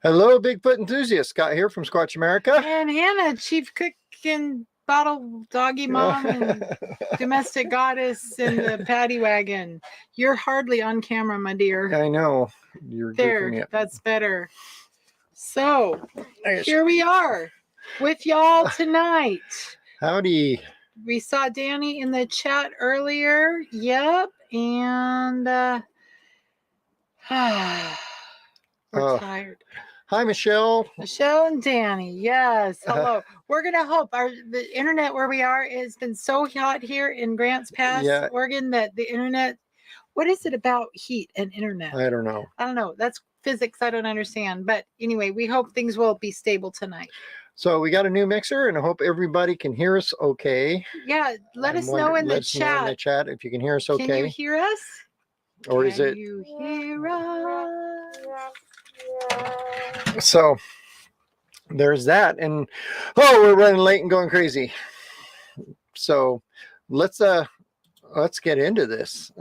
Hello, Bigfoot enthusiast. Scott here from Squatch America. And Hannah, chief cook and bottle doggy mom and domestic goddess in the paddy wagon. You're hardly on camera, my dear. I know. You're goofing me There, up. that's better. So, here we are with y'all tonight. Howdy. We saw Danny in the chat earlier. Yep. And we're tired. Hi, Michelle. Michelle and Danny. Yes. Hello. We're going to hope the internet where we are has been so hot here in Grants Pass, Oregon, that the internet, what is it about heat and internet? I don't know. I don't know. That's physics I don't understand. But anyway, we hope things will be stable tonight. So we got a new mixer, and I hope everybody can hear us okay. Yeah, let us know in the chat. Know in the chat if you can hear us okay. Can you hear us? Or is it? Can you hear us? So there's that, and we're running late and going crazy. So let's get into this.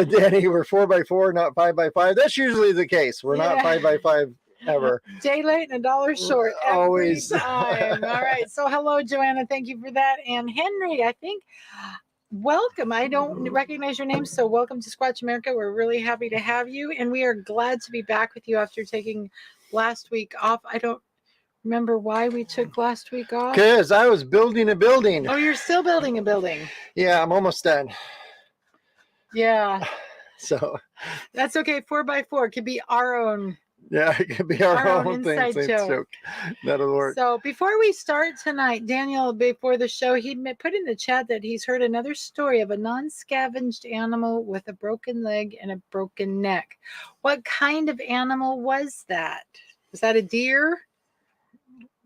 Danny, we're 4x4, not 5x5. That's usually the case. We're not 5x5 ever. Day late and $1 short. Always. Time. All right. So hello, Joanna. Thank you for that. And Henry, I think, welcome. I don't recognize your name, so welcome to Squatch America. We're really happy to have you, and we are glad to be back with you after taking last week off. I don't remember why we took last week off. Because I was building a building. Oh, you're still building a building. Yeah, I'm almost done. Yeah. So that's okay. 4x4 could be our own. Yeah, it could be our own inside thing. joke. That'll work. So before we start tonight, Daniel, before the show, he put in the chat that he's heard another story of a non-scavenged animal with a broken leg and a broken neck. What kind of animal was that? Was that a deer?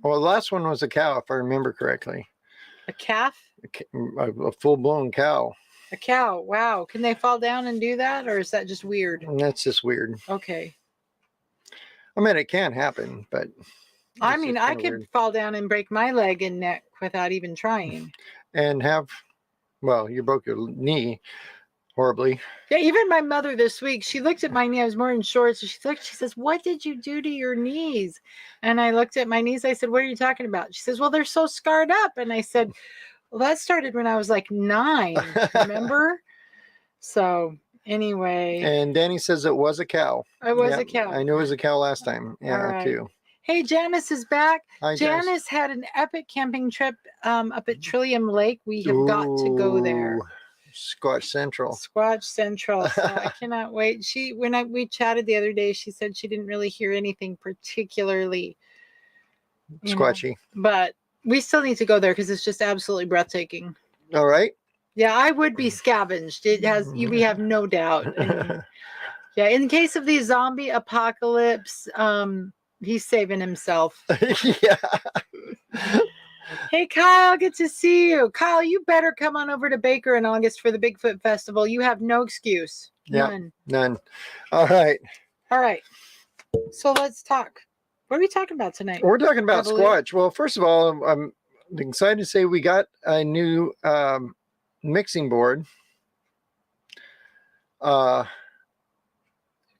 Well, the last one was a cow, if I remember correctly. A calf? A full-blown cow. A cow. Wow. Can they fall down and do that, or is that just weird? That's just weird. Okay. I mean, it can happen, but I mean, I could fall down and break my leg and neck without even trying. And you broke your knee horribly. Yeah, even my mother this week, she looked at my knee. I was more in shorts. She says, "What did you do to your knees?" And I looked at my knees. I said, "What are you talking about?" She says, "Well, they're so scarred up." And I said, "Well, that started when I was like 9, remember?" So anyway. And Danny says it was a cow. It was a cow. I knew it was a cow last time. Yeah, too. Hey, Janice is back. Hi, Janice had an epic camping trip up at Trillium Lake. We have got to go there. Squatch Central. Squatch Central. So I cannot wait. When we chatted the other day, she said she didn't really hear anything particularly squatchy. But we still need to go there because it's just absolutely breathtaking. All right. Yeah, I would be scavenged. We have no doubt. And, yeah, in case of the zombie apocalypse, he's saving himself. Yeah. Hey, Kyle, good to see you. Kyle, you better come on over to Baker in August for the Bigfoot Festival. You have no excuse. None. All right. So let's talk. What are we talking about tonight? We're talking about Squatch. Well, first of all, I'm excited to say we got a new mixing board. Why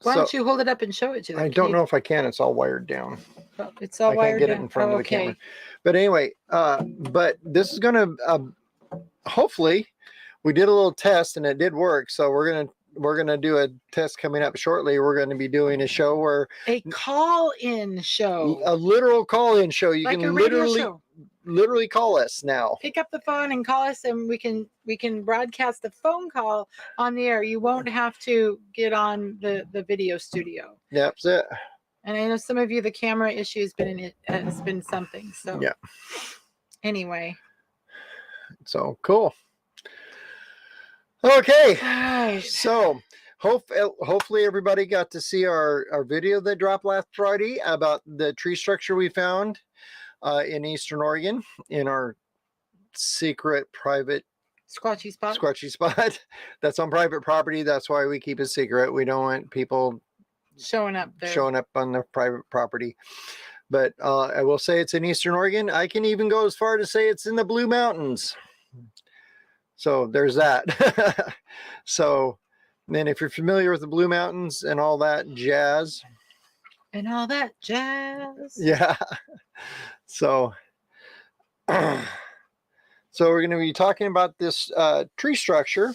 don't you hold it up and show it to them? I don't know if I can. It's all wired down. Oh, it's all wired down. I can't get it in front of the camera. But anyway, but this is going to, hopefully, we did a little test and it did work. So we're going to do a test coming up shortly. We're going to be doing a show where a call-in show, a literal call-in show. You like can literally call us now. Pick up the phone and call us, and we can broadcast the phone call on the air. You won't have to get on the video studio. That's it. And I know some of you, the camera issue has been something. So yeah. Anyway. So cool. Okay. Right. So hopefully everybody got to see our video that dropped last Friday about the tree structure we found in Eastern Oregon in our secret private squatchy spot that's on private property. That's why we keep it secret. We don't want people showing up there. showing up on the private property. But I will say it's in Eastern Oregon. I can even go as far to say it's in the Blue Mountains. So there's that. So then if you're familiar with the Blue Mountains and all that jazz. And all that jazz. Yeah. So, so we're going to be talking about this tree structure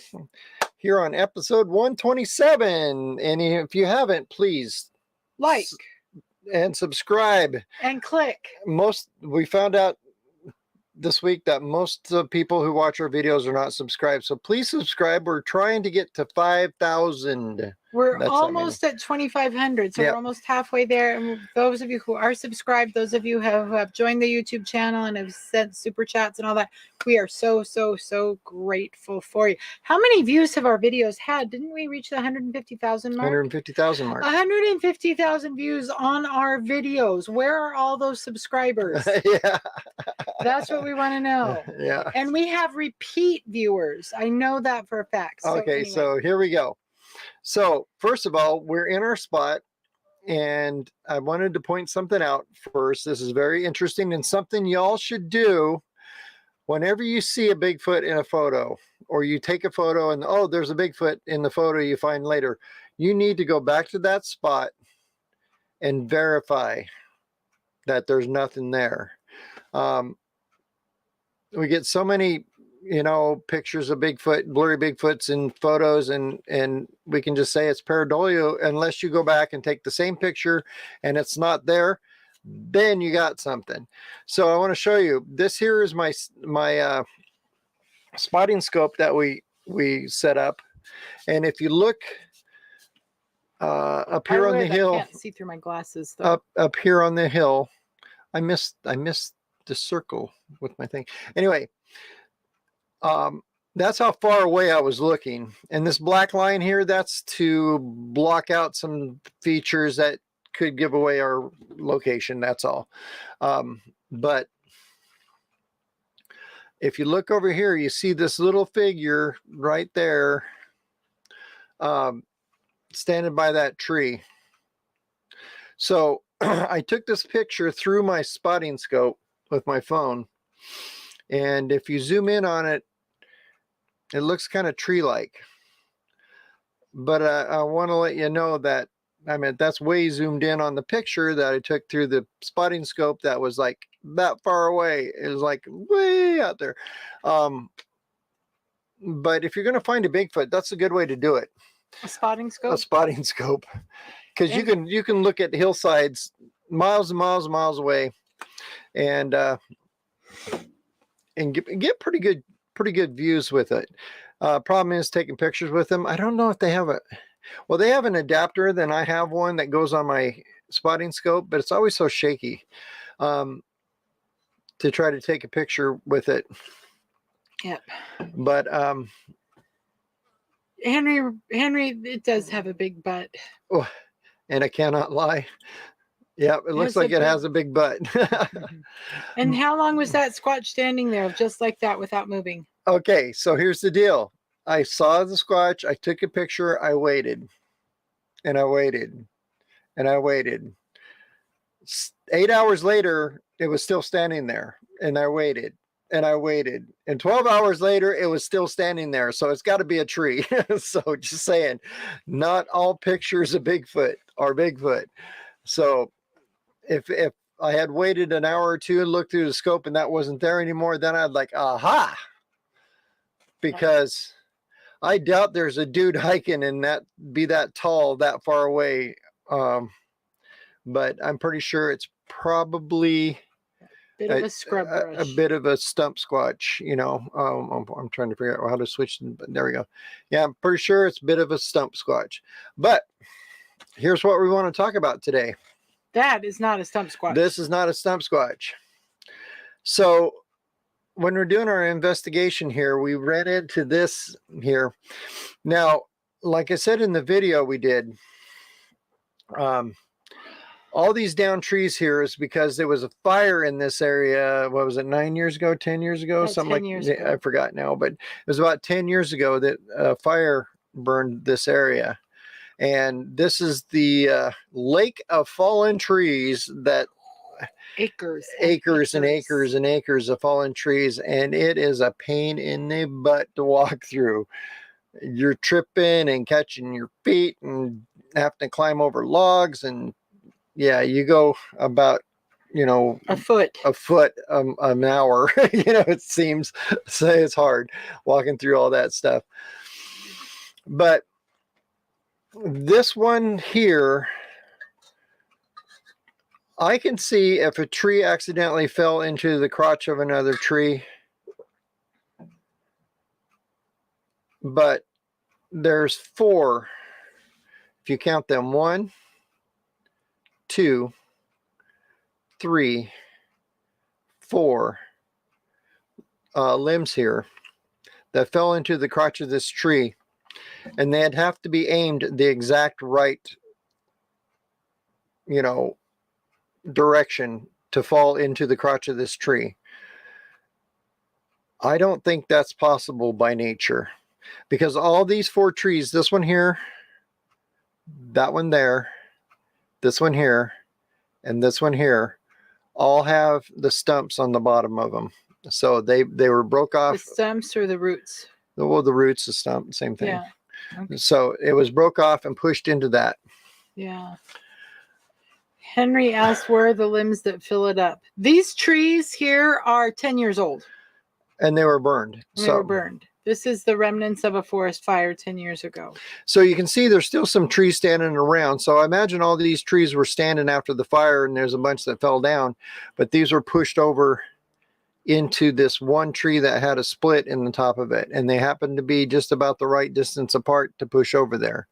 here on episode 127. And if you haven't, please like and subscribe and click. We found out this week that most of the people who watch our videos are not subscribed, so please subscribe. We're trying to get to 5,000. We're almost at 2,500, so Yep. we're almost halfway there. And those of you who are subscribed, those of you who have joined the YouTube channel and have sent super chats and all that, we are so grateful for you. How many views have our videos had? Didn't we reach the 150,000 mark? 150,000 mark. 150,000 views on our videos. Where are all those subscribers? Yeah. That's what we want to know. Yeah. And we have repeat viewers. I know that for a fact. So Okay, anyway. so here we go. So first of all, we're in our spot, and I wanted to point something out first. This is very interesting and something y'all should do whenever you see a Bigfoot in a photo, or you take a photo and, oh, there's a Bigfoot in the photo you find later. You need to go back to that spot and verify that there's nothing there. We get so many, pictures of Bigfoot, blurry Bigfoots in photos, and we can just say it's pareidolia unless you go back and take the same picture and it's not there. Then you got something. So I want to show you. This here is my spotting scope that we set up, and if you look up here on the hill, I can't see through my glasses though. Up here on the hill, I missed the circle with my thing. Anyway, that's how far away I was looking. And this black line here, that's to block out some features that could give away our location. That's all. But if you look over here, you see this little figure right there, standing by that tree. So I took this picture through my spotting scope with my phone, and if you zoom in on it, it looks kind of tree-like. But I want to let you know that, that's way zoomed in on the picture that I took through the spotting scope. That was like that far away. It was like way out there. But if you're going to find a Bigfoot, that's a good way to do it. A spotting scope? A spotting scope. Because you can look at hillsides miles and miles and miles away, and get pretty good views with it. Problem is taking pictures with them. I don't know if they have they have an adapter. Then I have one that goes on my spotting scope, but it's always so shaky to try to take a picture with it. Yep. But Henry, it does have a big butt. Oh, and I cannot lie. Yeah, it looks like it has a big butt. And how long was that Squatch standing there just like that without moving? Okay, so here's the deal. I saw the Squatch, I took a picture, I waited, and I waited, and I waited. 8 hours later, it was still standing there, and I waited, and I waited. And 12 hours later, it was still standing there, so it's got to be a tree. So just saying, not all pictures of Bigfoot are Bigfoot. So if I had waited an hour or two and looked through the scope and that wasn't there anymore, then I'd like, aha, because I doubt there's a dude hiking and be that tall, that far away. But I'm pretty sure it's probably bit of a scrub brush. A bit of a stump squatch, I'm trying to figure out how to switch. There we go. Yeah, I'm pretty sure it's a bit of a stump squatch. But here's what we want to talk about today. That is not a stump squatch. This is not a stump squatch. So when we're doing our investigation here, we ran into this here. Now, like I said in the video we did, all these down trees here is because there was a fire in this area. What was it, 9 years ago, 10 years ago? Something 10 years ago. I forgot now, but it was about 10 years ago that a fire burned this area. And this is the lake of fallen trees that Acres and acres and acres of fallen trees, and it is a pain in the butt to walk through. You're tripping and catching your feet and having to climb over logs, and yeah, you go about, you know, a foot an hour. You know, it seems, say it's hard walking through all that stuff. But this one here, I can see if a tree accidentally fell into the crotch of another tree, but there's 4, if you count them, 1, 2, 3, 4 limbs here that fell into the crotch of this tree, and they'd have to be aimed the exact right, you know, direction to fall into the crotch of this tree. I don't think that's possible by nature, because all these 4 trees, this one here, that one there, this one here, and this one here, all have the stumps on the bottom of them. So they were broke off. The stumps or the roots? Well, the roots, the stump, same thing. Yeah. Okay. So it was broke off and pushed into that. Yeah. Henry asked, where are the limbs that fill it up? These trees here are 10 years old. And they were burned. They were burned. This is the remnants of a forest fire 10 years ago. So you can see there's still some trees standing around. So I imagine all these trees were standing after the fire, and there's a bunch that fell down. But these were pushed over into this one tree that had a split in the top of it. And they happened to be just about the right distance apart to push over there.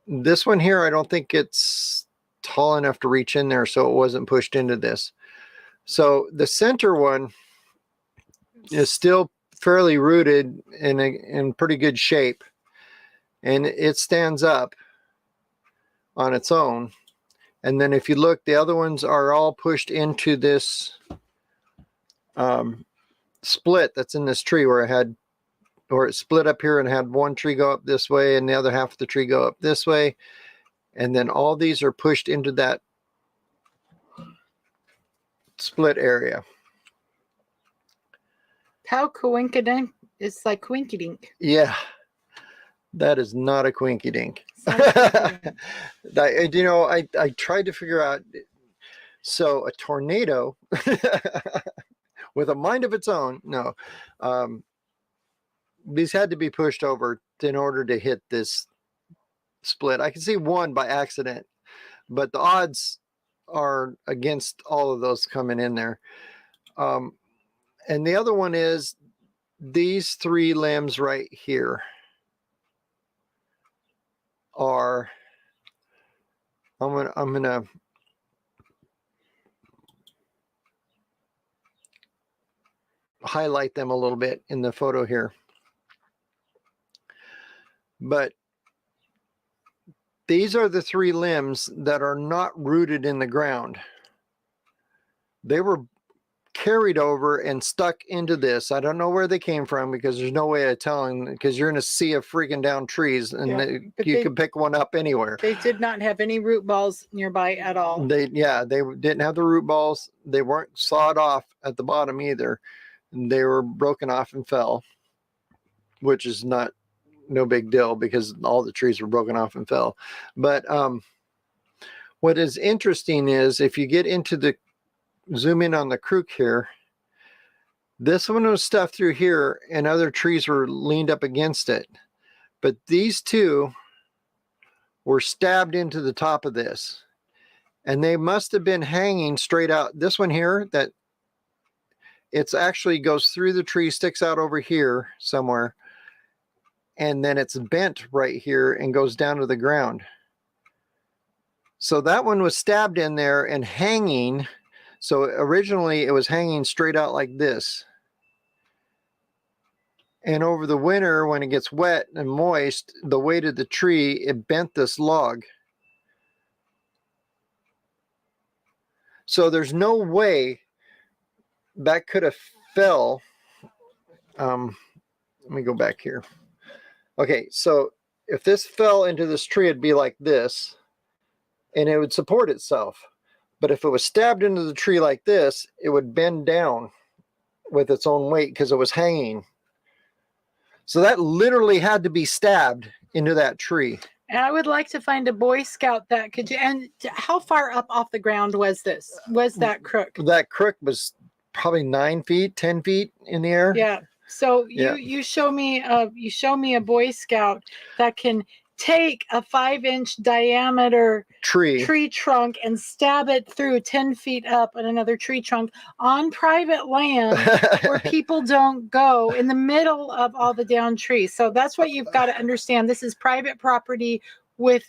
This one here, I don't think it's tall enough to reach in there, so it wasn't pushed into this. So the center one is still fairly rooted in pretty good shape, and it stands up on its own. And then if you look, the other ones are all pushed into this split that's in this tree, where it split up here and had one tree go up this way and the other half of the tree go up this way. And then all these are pushed into that split area. How coinkydink? It's like coinkydink. Yeah, that is not a quinky dink. You know, I tried to figure out. So a tornado with a mind of its own. No, these had to be pushed over in order to hit this split. I can see one by accident, but the odds are against all of those coming in there. And the other one is these 3 limbs right here are, I'm gonna highlight them a little bit in the photo here. But these are the 3 limbs that are not rooted in the ground. They were carried over and stuck into this. I don't know where they came from, because there's no way of telling, because you're in a sea of freaking down trees, and you can pick one up anywhere. They did not have any root balls nearby at all. They didn't have the root balls. They weren't sawed off at the bottom either. They were broken off and fell, which is no big deal, because all the trees were broken off and fell. But what is interesting is, if you get into the zoom in on the crook here, this one was stuffed through here and other trees were leaned up against it, but these 2 were stabbed into the top of this, and they must have been hanging straight out. This one here, that it's actually goes through the tree, sticks out over here somewhere, and then it's bent right here and goes down to the ground. So that one was stabbed in there and hanging. So originally it was hanging straight out like this. And over the winter, when it gets wet and moist, the weight of the tree, it bent this log. So there's no way that could have fell. Let me go back here. Okay, so if this fell into this tree, it'd be like this, and it would support itself. But if it was stabbed into the tree like this, it would bend down with its own weight because it was hanging. So that literally had to be stabbed into that tree. And I would like to find a Boy Scout that could do. And how far up off the ground was this? Was that crook? That crook was probably 9 feet, 10 feet in the air. Yeah. So Yeah. you show me a Boy Scout that can take a 5-inch diameter tree trunk and stab it through 10 feet up on another tree trunk on private land where people don't go, in the middle of all the down trees. So that's what you've got to understand. This is private property, with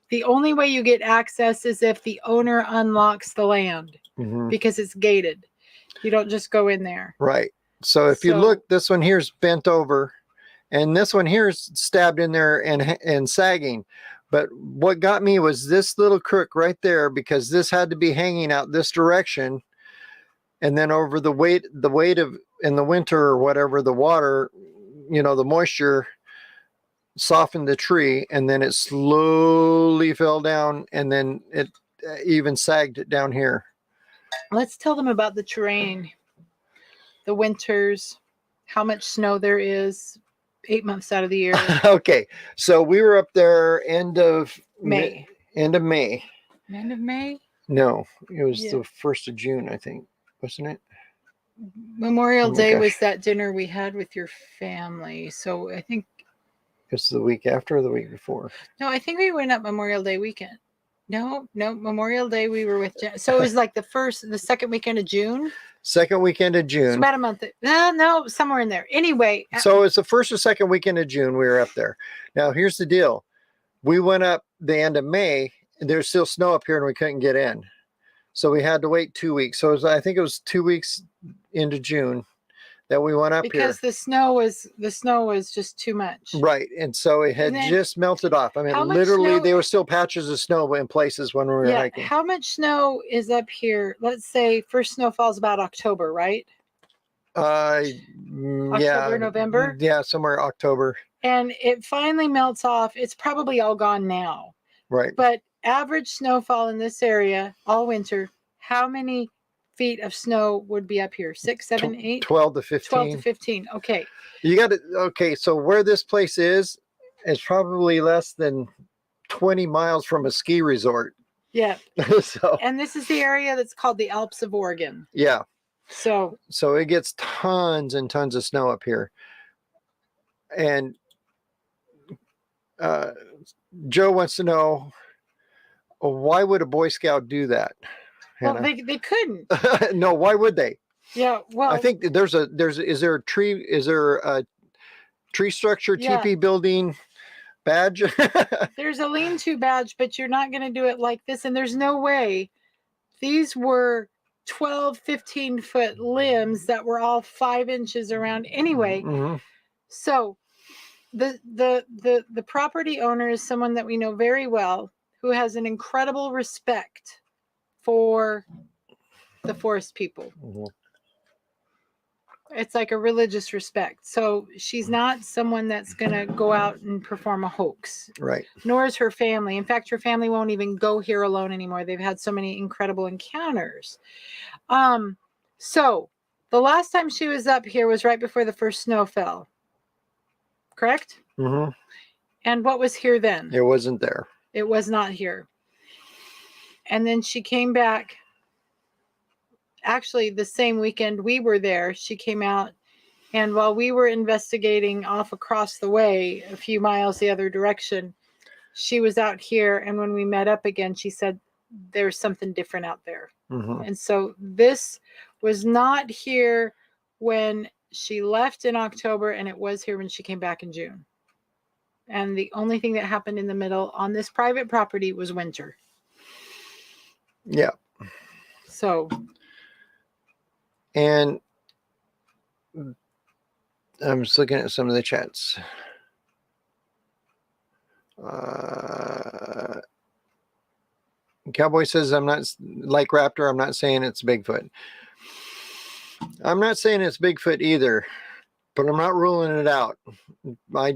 the only way you get access is if the owner unlocks the land, because it's gated. You don't just go in there. Right. So if you look, this one here is bent over, and this one here is stabbed in there and sagging. But what got me was this little crook right there, because this had to be hanging out this direction. And then over the weight of, in the winter or whatever, the water, you know, the moisture softened the tree, and then it slowly fell down, and then it even sagged down here. Let's tell them about the terrain, the winters, how much snow there is 8 months out of the year. Okay, so we were up there end of May. End of May. End of May? No, it was the 1st of June, I think, wasn't it? Memorial Day was that dinner we had with your family. So I think it's the week after or the week before. No, I think we went up Memorial Day weekend. No, Memorial Day we were with so it was like the second weekend of June. Second weekend of June. It's about a month. No, somewhere in there. Anyway. So it's the first or second weekend of June we were up there. Now here's the deal. We went up the end of May, and there's still snow up here, and we couldn't get in. So we had to wait 2 weeks. So I think it was 2 weeks into June that we went up here. Because the snow was just too much. Right. And so it had just melted off. I mean, literally there were still patches of snow in places when we were hiking. How much snow is up here? Let's say first snow falls about October, right? October, November? Yeah, somewhere October. And it finally melts off. It's probably all gone now. Right. But average snowfall in this area all winter, how many feet of snow would be up here? 6, 7, 8? 12 to 15. 12 to 15. Okay. You got it. Okay. So where this place is probably less than 20 miles from a ski resort. Yeah. So. And this is the area that's called the Alps of Oregon. Yeah. So it gets tons and tons of snow up here. And Joe wants to know, why would a Boy Scout do that? Well, they couldn't. No, why would they? Yeah, well, I think is there a tree structure, teepee building badge? There's a lean-to badge, but you're not going to do it like this. And there's no way. These were 12, 15-foot limbs that were all 5 inches around anyway. So the property owner is someone that we know very well, who has an incredible respect for the forest people. It's like a religious respect. So she's not someone that's going to go out and perform a hoax. Right. Nor is her family. In fact, her family won't even go here alone anymore. They've had so many incredible encounters. So the last time she was up here was right before the first snow fell. Correct? And what was here then? It wasn't there. It was not here. And then she came back. Actually, the same weekend we were there, she came out. And while we were investigating off across the way, a few miles the other direction, she was out here. And when we met up again, she said, there's something different out there. And so this was not here when she left in October, and it was here when she came back in June. And the only thing that happened in the middle on this private property was winter. Yeah. So. And I'm just looking at some of the chats. Cowboy says, I'm not like Raptor. I'm not saying it's Bigfoot. I'm not saying it's Bigfoot either, but I'm not ruling it out. I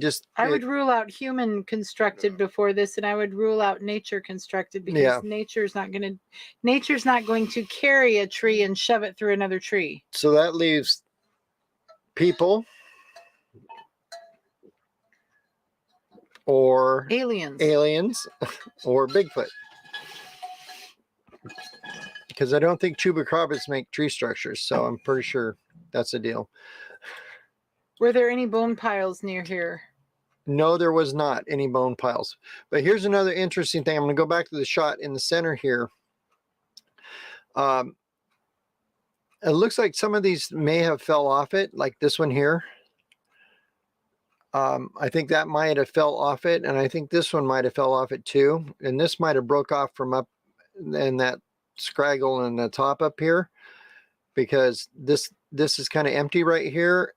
would rule out human constructed before this, and I would rule out nature constructed, because Yeah. nature's not going to carry a tree and shove it through another tree. So that leaves people or aliens or Bigfoot. Because I don't think chupacabras make tree structures, so I'm pretty sure that's a deal. Were there any bone piles near here? No, there was not any bone piles. But here's another interesting thing. I'm going to go back to the shot in the center here. It looks like some of these may have fell off it, like this one here. I think that might have fell off it, and I think this one might have fell off it too. And this might have broke off from up in that scraggle in the top up here, because this is kind of empty right here,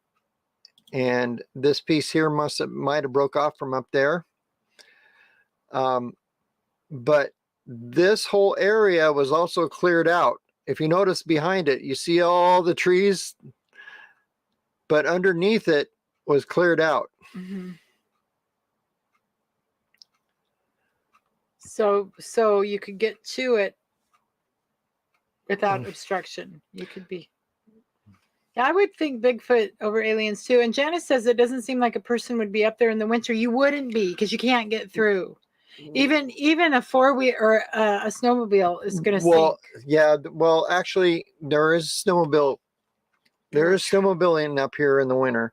and this piece here might have broke off from up there. But this whole area was also cleared out. If you notice behind it, you see all the trees, but underneath it was cleared out. Mm-hmm. So you could get to it without obstruction. You could be. I would think Bigfoot over aliens too. And Janice says it doesn't seem like a person would be up there in the winter. You wouldn't be, because you can't get through. Even a four-wheel or a snowmobile is going to sink. Yeah. Well, actually, there is snowmobile. There is snowmobiling up here in the winter,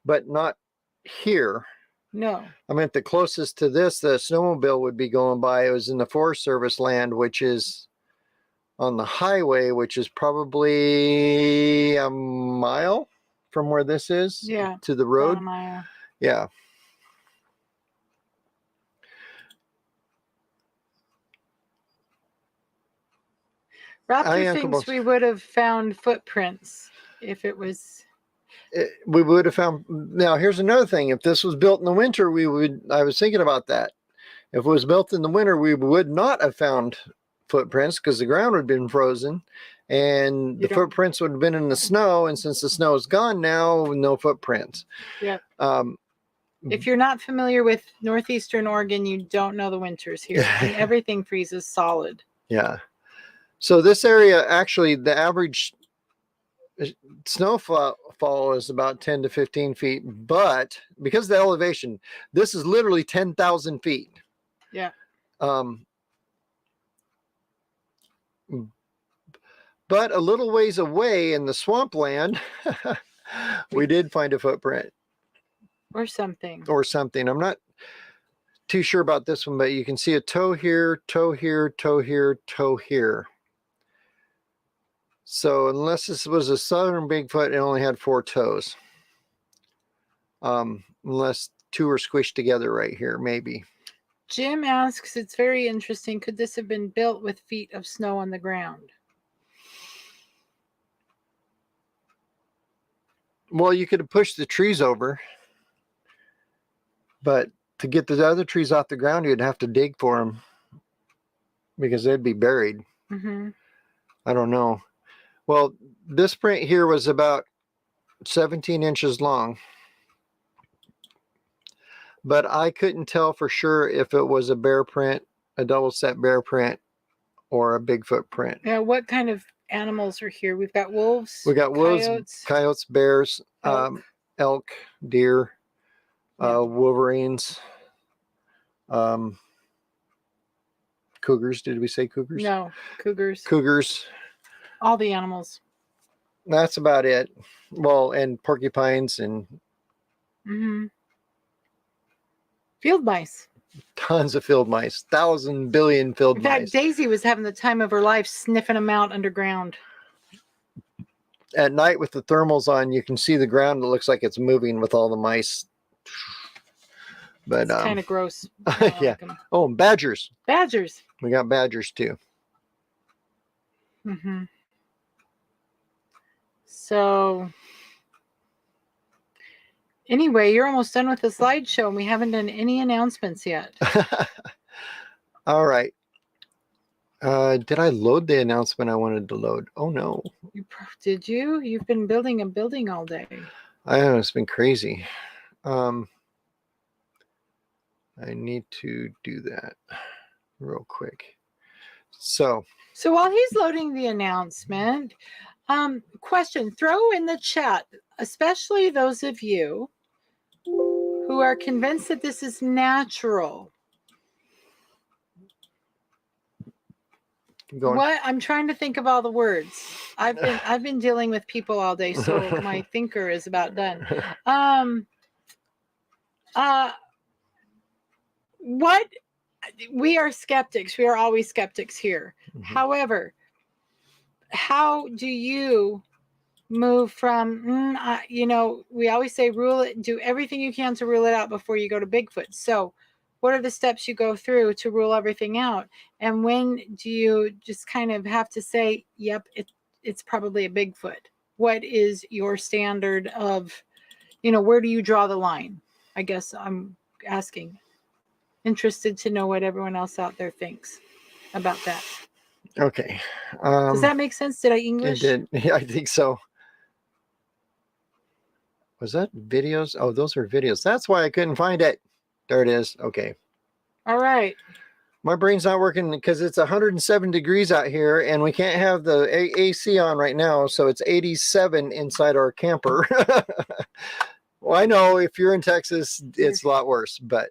but not here. No. I mean, the closest to this, the snowmobile would be going by. It was in the Forest Service land, which is on the highway, which is probably a mile from where this is. Yeah. To the road. About a mile. Yeah. Raptor thinks we would have found footprints if it was. We would have found. Now, here's another thing. If this was built in the winter, I was thinking about that. If it was built in the winter, we would not have found footprints, because the ground would have been frozen, and the footprints would have been in the snow. And since the snow is gone now, no footprints. Yeah. If you're not familiar with northeastern Oregon, you don't know the winters here. And everything freezes solid. Yeah. So this area, actually, the average snowfall is about 10 to 15 feet, but because of the elevation, this is literally 10,000 feet. Yeah. But a little ways away in the swampland, we did find a footprint. Or something. I'm not too sure about this one, but you can see a toe here, toe here, toe here, toe here. So unless this was a southern Bigfoot, it only had 4 toes. Unless 2 are squished together right here, maybe. Jim asks, it's very interesting. Could this have been built with feet of snow on the ground? Well, you could have pushed the trees over, but to get the other trees off the ground, you'd have to dig for them, because they'd be buried. Mm-hmm. I don't know. Well, this print here was about 17 inches long, but I couldn't tell for sure if it was a bear print, a double set bear print, or a Bigfoot print. Yeah, what kind of animals are here? We've got wolves. We got wolves, coyotes, bears, elk, deer, wolverines, cougars. Did we say cougars? No, cougars. Cougars. All the animals. That's about it. Well, and porcupines and field mice. Tons of field mice. 1,000 billion field mice. In fact, Daisy was having the time of her life sniffing them out underground. At night with the thermals on, you can see the ground. It looks like it's moving with all the mice. But it's kind of gross. Yeah. Like oh, and badgers. Badgers. We got badgers too. Mm-hmm. So anyway, you're almost done with the slideshow, and we haven't done any announcements yet. All right. Did I load the announcement I wanted to load? Oh, no. Did you? You've been building a building all day. I know, it's been crazy. I need to do that real quick. So while he's loading the announcement, question, throw in the chat, especially those of you who are convinced that this is natural. What? I'm trying to think of all the words. I've been dealing with people all day, so my thinker is about done. What? We are skeptics. We are always skeptics here. Mm-hmm. However, how do you move from, we always say rule it, do everything you can to rule it out before you go to Bigfoot. So what are the steps you go through to rule everything out? And when do you just kind of have to say, yep, it's probably a Bigfoot? What is your standard of, where do you draw the line? I guess I'm asking. Interested to know what everyone else out there thinks about that. Okay. Does that make sense? Did I English? It did. Yeah, I think so. Was that videos? Oh, those are videos. That's why I couldn't find it. There it is. Okay. All right. My brain's not working because it's 107 degrees out here and we can't have the AC on right now. So it's 87 inside our camper. Well, I know if you're in Texas, it's a lot worse, but.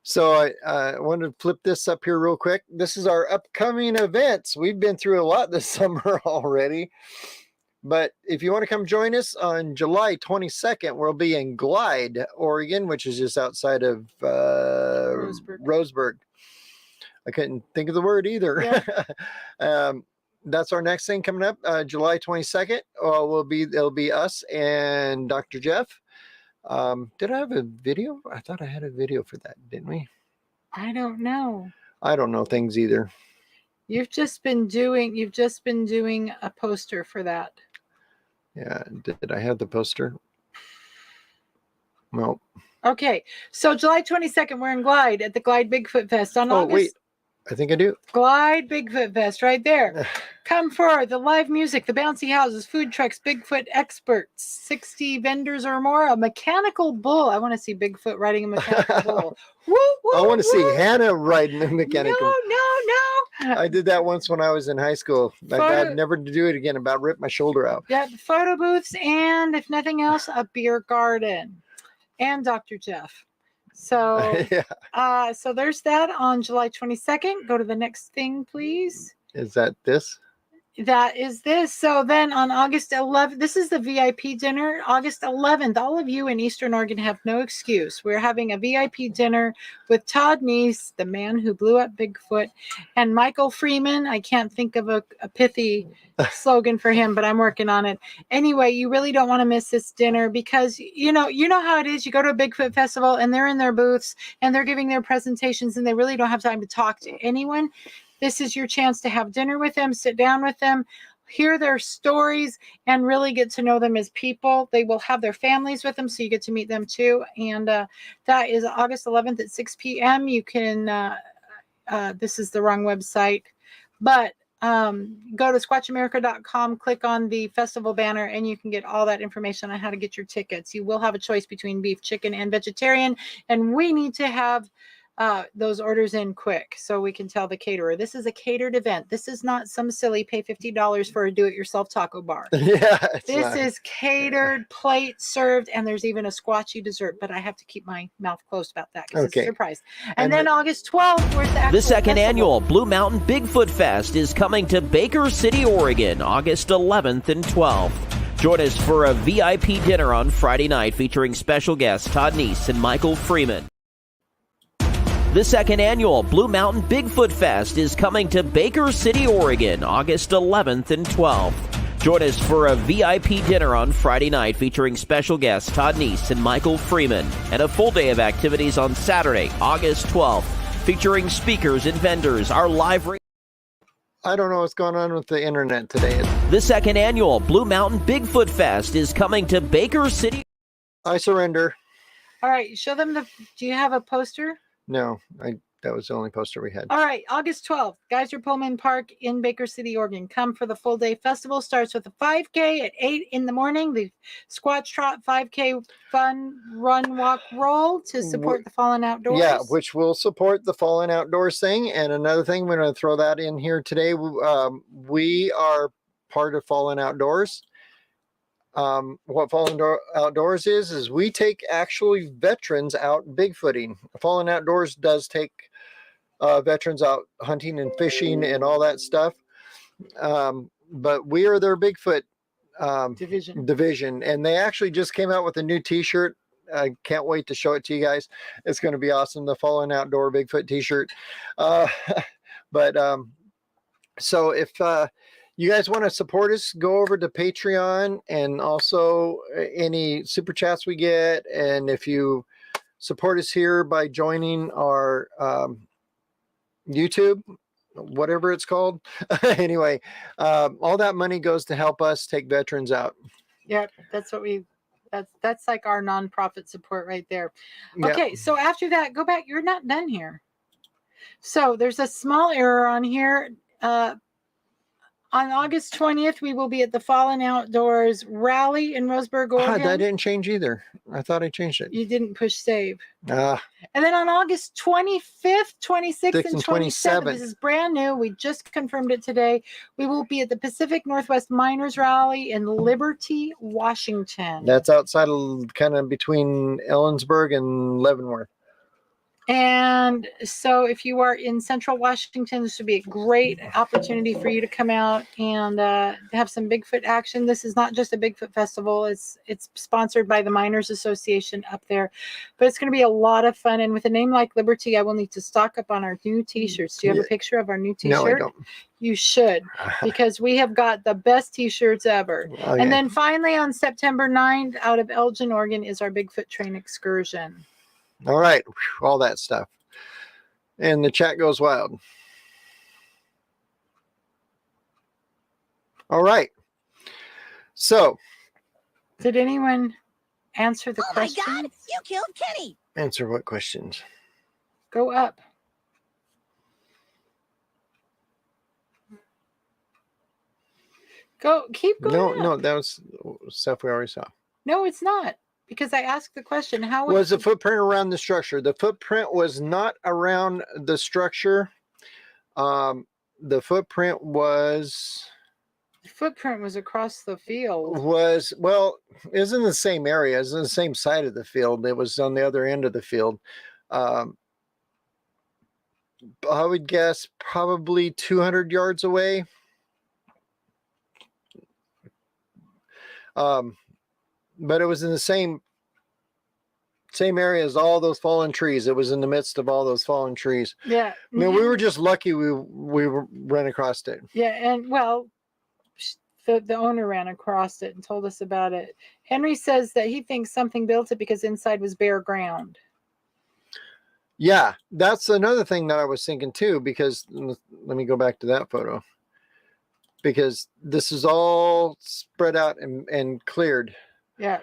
So I wanted to flip this up here real quick. This is our upcoming events. We've been through a lot this summer already. But if you want to come join us on July 22nd, we'll be in Glide, Oregon, which is just outside of Roseburg. I couldn't think of the word either. Yeah. That's our next thing coming up, July 22nd. It'll be us and Dr. Jeff. Did I have a video? I thought I had a video for that, didn't we? I don't know. I don't know things either. You've just been doing a poster for that. Yeah, did I have the poster? No. Okay, so July 22nd, we're in Glide at the Glide Bigfoot Fest on August. Wait, I think I do. Glide Bigfoot Fest right there. Come for the live music, the bouncy houses, food trucks, Bigfoot experts, 60 vendors or more, a mechanical bull. I want to see Bigfoot riding a mechanical bull. Woo, woo, I want to see Hannah riding a mechanical. No. I did that once when I was in high school. I vowed never to do it again. About ripped my shoulder out. Yeah, photo booths and, if nothing else, a beer garden. And Dr. Jeff. So, yeah. So there's that on July 22nd. Go to the next thing, please. Is that this? That is this. So then on August 11th, this is the VIP dinner. August 11th, all of you in Eastern Oregon have no excuse. We're having a VIP dinner with Todd Neese, the man who blew up Bigfoot, and Michael Freeman. I can't think of a pithy slogan for him, but I'm working on it. Anyway, you really don't want to miss this dinner because, you know how it is. You go to a Bigfoot festival and they're in their booths and they're giving their presentations and they really don't have time to talk to anyone. This is your chance to have dinner with them, sit down with them, hear their stories, and really get to know them as people. They will have their families with them, so you get to meet them too. And that is August 11th at 6 p.m. You can, this is the wrong website, but go to SquatchAmerica.com, click on the festival banner, and you can get all that information on how to get your tickets. You will have a choice between beef, chicken, and vegetarian, and we need to have those orders in quick so we can tell the caterer this is a catered event. This is not some silly pay $50 for a do-it-yourself taco bar. Yeah, this is catered, plate served, and there's even a squatchy dessert, but I have to keep my mouth closed about that because it's a surprise. And then August 12th, where's the actual second festival? Annual Blue Mountain Bigfoot Fest is coming to Baker City, Oregon, August 11th and 12th. Join us for a VIP dinner on Friday night featuring special guests Todd Neese and Michael Freeman. The second annual Blue Mountain Bigfoot Fest is coming to Baker City, Oregon, August 11th and 12th. Join us for a VIP dinner on Friday night featuring special guests Todd Neese and Michael Freeman, and a full day of activities on Saturday, August 12th, featuring speakers and vendors. Our live I don't know what's going on with the internet today. The second annual Blue Mountain Bigfoot Fest is coming to Baker City. I surrender. All right, show them do you have a poster? No, I That was the only poster we had. All right, August 12th, Geyser Pullman Park in Baker City, Oregon. Come for the full day festival. Starts with a 5K at 8 in the morning. The Squatch Trot 5K fun run, walk, roll to support the Fallen Outdoors. Yeah, which will support the Fallen Outdoors thing. And another thing, we're going to throw that in here today. We are part of Fallen Outdoors. What Fallen Outdoors is we take actually veterans out bigfooting. Fallen Outdoors does take veterans out hunting and fishing and all that stuff. But we are their Bigfoot division. And they actually just came out with a new t-shirt. I can't wait to show it to you guys. It's going to be awesome. The Fallen Outdoor Bigfoot t-shirt. So if you guys want to support us, go over to Patreon, and also any super chats we get. And if you support us here by joining our YouTube, whatever it's called. Anyway, all that money goes to help us take veterans out. Yeah, that's what that's like our nonprofit support right there. Yeah. Okay, so after that, go back. You're not done here. So there's a small error on here. On August 20th, we will be at the Fallen Outdoors Rally in Roseburg, Oregon. That didn't change either. I thought I changed it. You didn't push save. And then on August 25th, 26th, and 27th, 27th. this is brand new. We just confirmed it today. We will be at the Pacific Northwest Miners Rally in Liberty, Washington. That's outside of kind of between Ellensburg and Leavenworth. And so if you are in Central Washington, this would be a great opportunity for you to come out and have some Bigfoot action. This is not just a Bigfoot festival. It's sponsored by the Miners Association up there. But it's going to be a lot of fun. And with a name like Liberty, I will need to stock up on our new T-shirts. Do you have a picture of our new T-shirt? No, I don't. You should, because we have got the best T-shirts ever. Okay. And then finally on September 9th, out of Elgin, Oregon, is our Bigfoot train excursion. All right. Whew, all that stuff. And the chat goes wild. All right. So. Did anyone answer the question? Oh my God, you killed Kenny. Answer what questions? Go up. Keep going. No, that was stuff we already saw. No, it's not. Because I asked the question, how was the footprint around the structure? The footprint was not around the structure. The footprint was... The footprint was across the field. Well, it was in the same area. It was on the same side of the field. It was on the other end of the field. I would guess probably 200 yards away. But it was in the same area as all those fallen trees. It was in the midst of all those fallen trees. Yeah. I mean, we were just lucky we ran across it. Yeah, and well, the owner ran across it and told us about it. Henry says that he thinks something built it because inside was bare ground. Yeah, that's another thing that I was thinking too, because let me go back to that photo. Because this is all spread out and cleared. Yeah.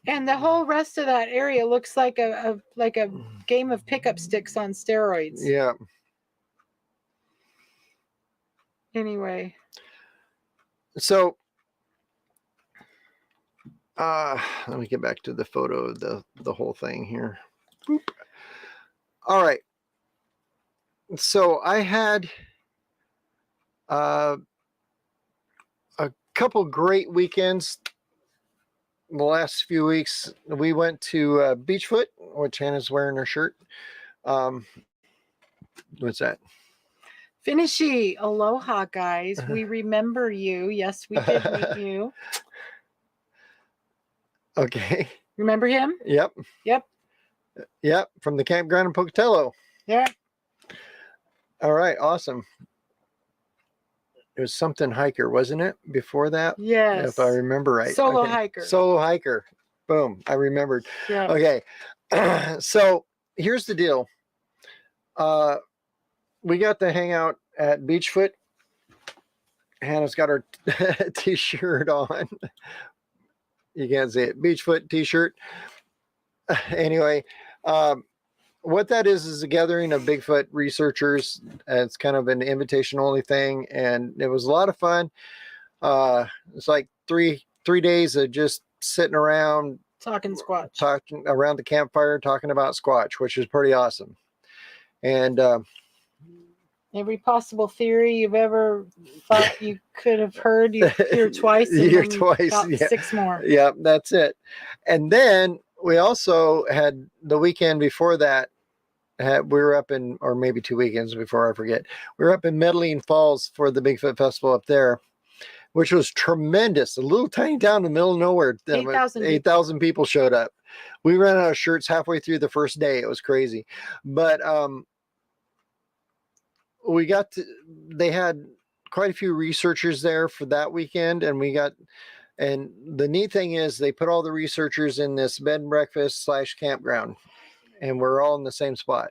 And the whole rest of that area looks like a game of pickup sticks on steroids. Yeah. Anyway. So let me get back to the photo of the whole thing here. All right. So I had a couple great weekends the last few weeks. We went to Beachfoot, which Hannah's wearing her shirt. What's that? Finishy. Aloha, guys. We remember you. Yes, we did meet you. Okay. Remember him? Yep. Yep. From the campground in Pocatello. Yeah. All right. Awesome. It was something hiker, wasn't it? Before that? Yes. If I remember right. Solo okay. hiker. Solo hiker. Boom. I remembered. Yeah. Okay. So here's the deal. We got to hang out at Beachfoot. Hannah's got her t-shirt on. You can't see it. Beachfoot t-shirt. Anyway, what that is a gathering of Bigfoot researchers. It's kind of an invitation only thing, and it was a lot of fun. It's like three days of just sitting around Talking Squatch. talking around the campfire, talking about Squatch, which is pretty awesome. And Every possible theory you've ever thought you could have heard, you hear twice. And Hear then twice, about yeah. 6 more. yeah, that's it. And then we also had the weekend before that. We were up in, or maybe 2 weekends before, I forget. We were up in Medellin Falls for the Bigfoot Festival up there, which was tremendous. A little tiny town in the middle of nowhere. 8,000 people showed up. We ran out of shirts halfway through the first day. It was crazy. But they had quite a few researchers there for that weekend. And the neat thing is they put all the researchers in this bed and breakfast / campground. And we're all in the same spot.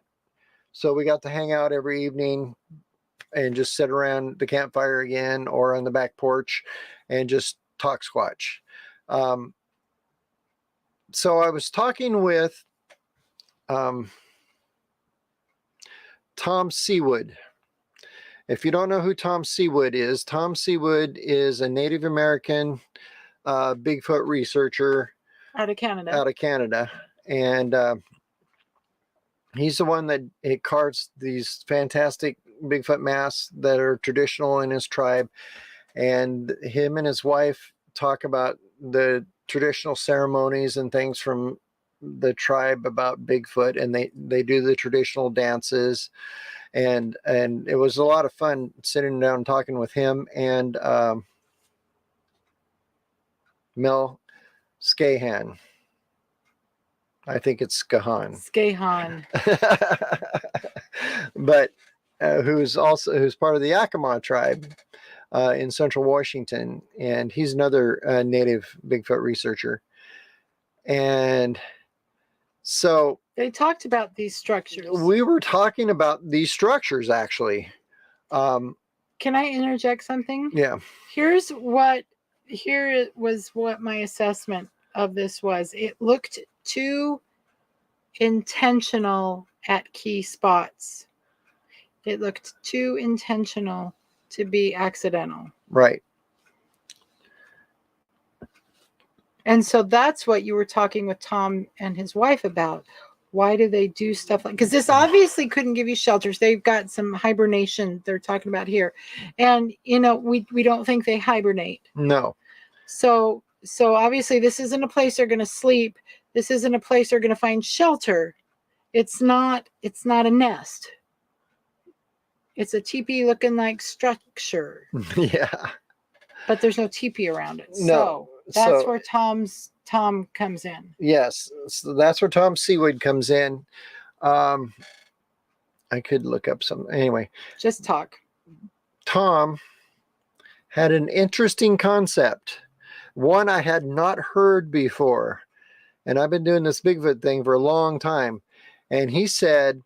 So we got to hang out every evening and just sit around the campfire again or on the back porch and just talk Squatch. So I was talking with Tom Seawood. If you don't know who Tom Seawood is a Native American Bigfoot researcher Out of Canada. And he's the one that carves these fantastic Bigfoot masks that are traditional in his tribe. And him and his wife talk about the traditional ceremonies and things from the tribe about Bigfoot. And they do the traditional dances. And it was a lot of fun sitting down and talking with him and Mel Scahan. I think it's Scahan. But who's part of the Yakima tribe in Central Washington, and he's another native Bigfoot researcher. And so they talked about these structures. We were talking about these structures, actually. Can I interject something? Yeah. Here was what my assessment of this was. It looked too intentional at key spots. It looked too intentional to be accidental. Right. And so that's what you were talking with Tom and his wife about. Why do they do stuff like, because this obviously couldn't give you shelters. They've got some hibernation they're talking about here. And, we don't think they hibernate. No. So obviously this isn't a place they're going to sleep. This isn't a place they're going to find shelter. It's not a nest. It's a teepee looking like structure. Yeah. But there's no teepee around it. No. So that's where Tom comes in. Yes. So that's where Tom Seawood comes in. I could look up some. Anyway. Just talk. Tom had an interesting concept. One I had not heard before. And I've been doing this Bigfoot thing for a long time. And he said,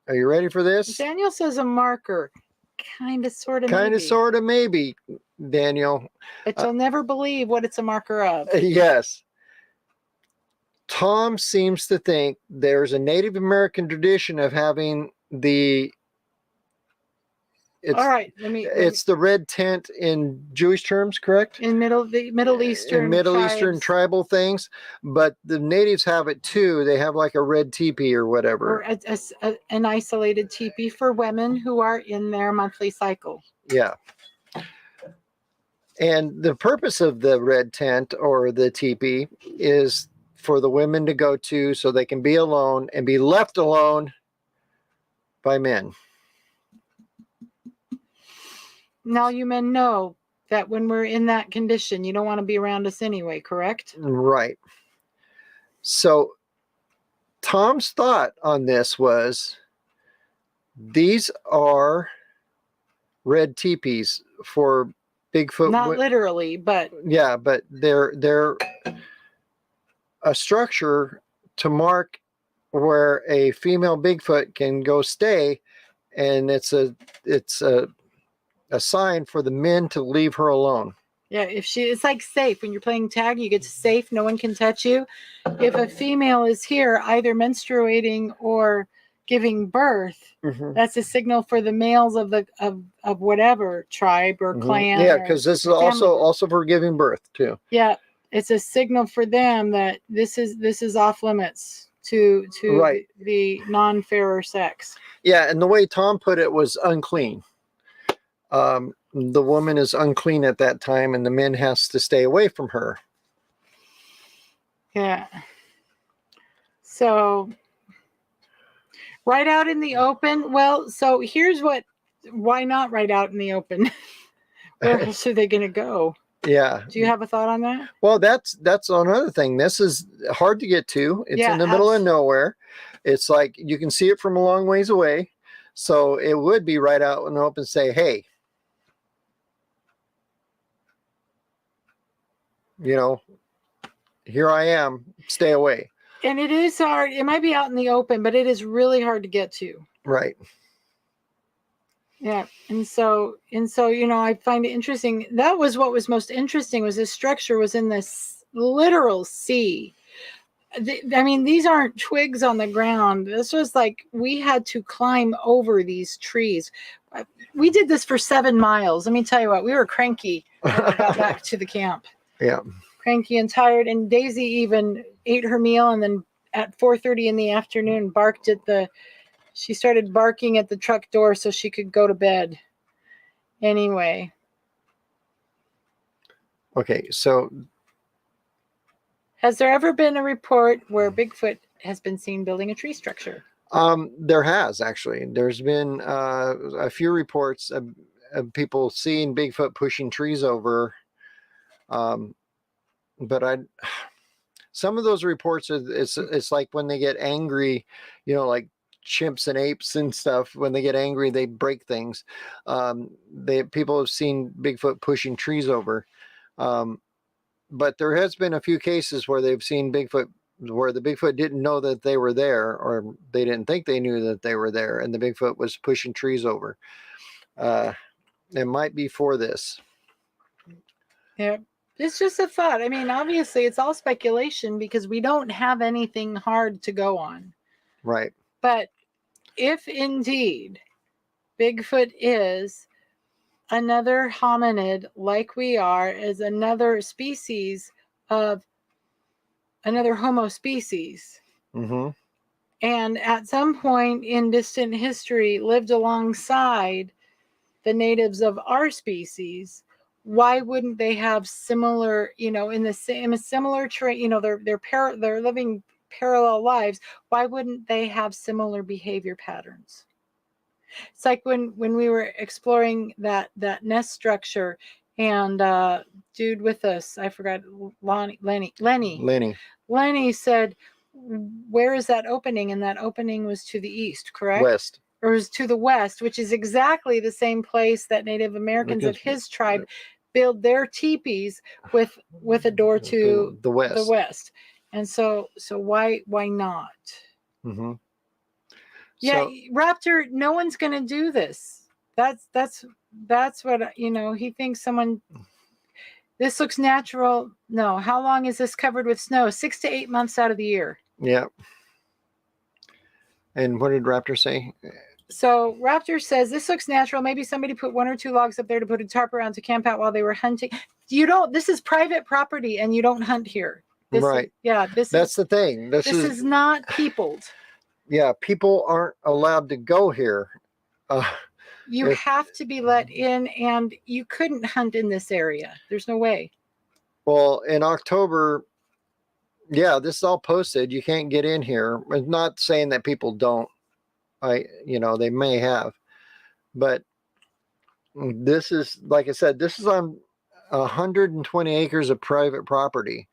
are you ready for this? Daniel says a marker. Kind of, sort of, Kind of, sort of, maybe, Daniel. But you'll never believe what it's a marker of. Yes. Tom seems to think there's a Native American tradition of having all right, it's the red tent in Jewish terms, correct? In Middle Eastern tribal things, but the natives have it too. They have like a red teepee or whatever. Or an isolated teepee for women who are in their monthly cycle. Yeah. And the purpose of the red tent or the teepee is for the women to go to so they can be alone and be left alone by men. Now you men know that when we're in that condition, you don't want to be around us anyway, correct? Right. So Tom's thought on this was, these are red teepees for Bigfoot. Not literally, but yeah, but they're a structure to mark where a female Bigfoot can go stay, and it's a sign for the men to leave her alone. Yeah, it's like safe. When you're playing tag, you get to safe. No one can touch you. If a female is here, either menstruating or giving birth, that's a signal for the males of whatever tribe or clan. Yeah, or because this is family. also for giving birth too. Yeah, it's a signal for them that this is off limits to Right. the non-fairer sex. Yeah, and the way Tom put it was unclean. The woman is unclean at that time, and the men has to stay away from her. Yeah. So right out in the open. Well, so here's why not right out in the open? Where else are they going to go? Yeah. Do you have a thought on that? Well, that's another thing. This is hard to get to. It's in the middle of nowhere. It's like you can see it from a long ways away. So it would be right out in the open, say, hey, you know, here I am, stay away. And it is hard. It might be out in the open, but it is really hard to get to. Right. Yeah. And so, I find it interesting. That was what was most interesting, was this structure was in this literal sea. I mean, these aren't twigs on the ground. This was like we had to climb over these trees. We did this for 7 miles. Let me tell you what, we were cranky when we got back to the camp. Yeah. Cranky and tired. And Daisy even ate her meal, and then at 4:30 in the afternoon she started barking at the truck door so she could go to bed. Anyway. Okay, so has there ever been a report where Bigfoot has been seen building a tree structure? There has, actually. There's been a few reports of people seeing Bigfoot pushing trees over. But some of those reports it's like when they get angry, like chimps and apes and stuff. When they get angry, they break things. People have seen Bigfoot pushing trees over. But there has been a few cases where they've seen Bigfoot, where the Bigfoot didn't know that they were there, or they didn't think they knew that they were there, and the Bigfoot was pushing trees over. It might be for this. Yeah. It's just a thought. I mean, obviously, it's all speculation because we don't have anything hard to go on. Right. But if indeed Bigfoot is another hominid like we are, is another species of another Homo species, and at some point in distant history lived alongside the natives of our species, why wouldn't they have similar, in a similar trait, they're living parallel lives. Why wouldn't they have similar behavior patterns? It's like when we were exploring that nest structure, and dude with us, I forgot, Lenny said, where is that opening? And that opening was to the east, correct? West. Or was to the west, which is exactly the same place that Native Americans of his tribe build their teepees with a door to the west. And so why not? Yeah, So, Raptor, no one's going to do this. That's what, he thinks this looks natural. No, how long is this covered with snow? 6 to 8 months out of the year. Yeah. And what did Raptor say? So Raptor says, this looks natural. Maybe somebody put 1 or 2 logs up there to put a tarp around to camp out while they were hunting. This is private property and you don't hunt here. Right. That's the thing. This is not peopled. Yeah. People aren't allowed to go here. You have to be let in, and you couldn't hunt in this area. There's no way. Well, in October, this is all posted. You can't get in here. I'm not saying that people don't. They may have, but this is, like I said, this is on 120 acres of private property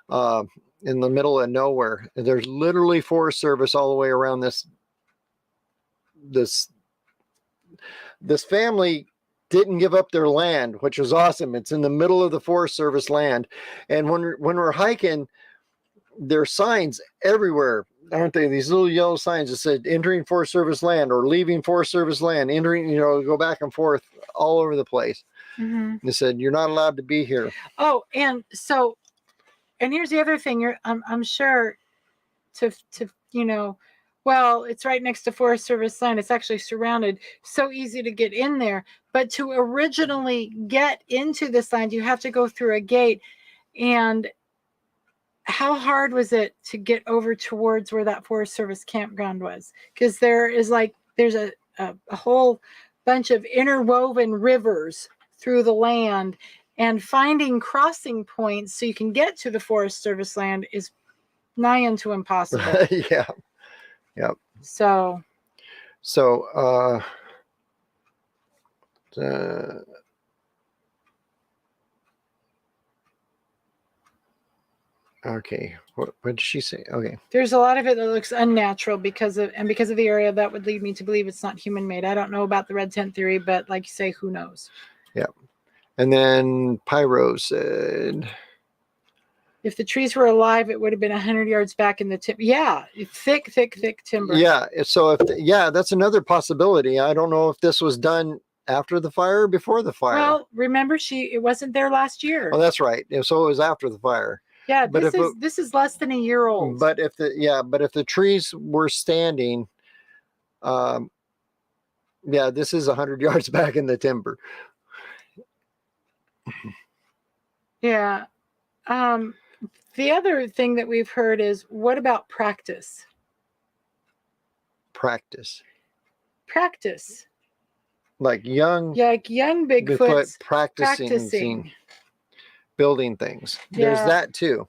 in the middle of nowhere. There's literally Forest Service all the way around this family didn't give up their land, which was awesome. It's in the middle of the Forest Service land. And when we're hiking, there are signs everywhere, aren't they? These little yellow signs that said entering Forest Service land or leaving Forest Service land, entering, go back and forth all over the place. They said, you're not allowed to be here. Oh, and so, and here's the other thing. I'm sure to well, it's right next to Forest Service land. It's actually surrounded. So easy to get in there. But to originally get into this land, you have to go through a gate. And how hard was it to get over towards where that Forest Service campground was? Because there's a whole bunch of interwoven rivers through the land, and finding crossing points so you can get to the Forest Service land is nigh unto impossible. Yeah. Yep. So okay, what did she say? Okay, there's a lot of it that looks unnatural because of the area. That would lead me to believe it's not human made. I don't know about the red tent theory, but like you say, who knows? yeah. And then Pyro said, if the trees were alive, it would have been 100 yards back in the tip. Yeah, thick timber. yeah. So that's another possibility. I don't know if this was done after the fire or before the fire. Well, remember, it wasn't there last year. Oh, that's right. So it was after the fire. Yeah, but this is less than a year old. But if the trees were standing, this is 100 yards back in the timber. Yeah. The other thing that we've heard is, what about practice? Practice. Like young Bigfoot practicing building things. Yeah. There's that too.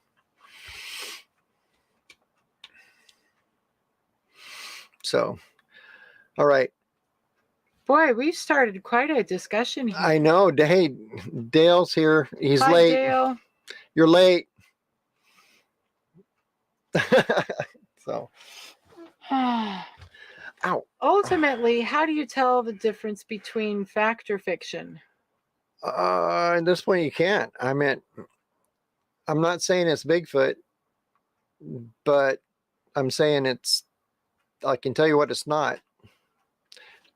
So, all right. Boy, we've started quite a discussion here. I know. Hey, Dale's here. He's Hi, late. Dale. You're late. So. Ow. Ultimately, how do you tell the difference between fact or fiction? At this point, you can't. I mean, I'm not saying it's Bigfoot, but I'm saying I can tell you what it's not.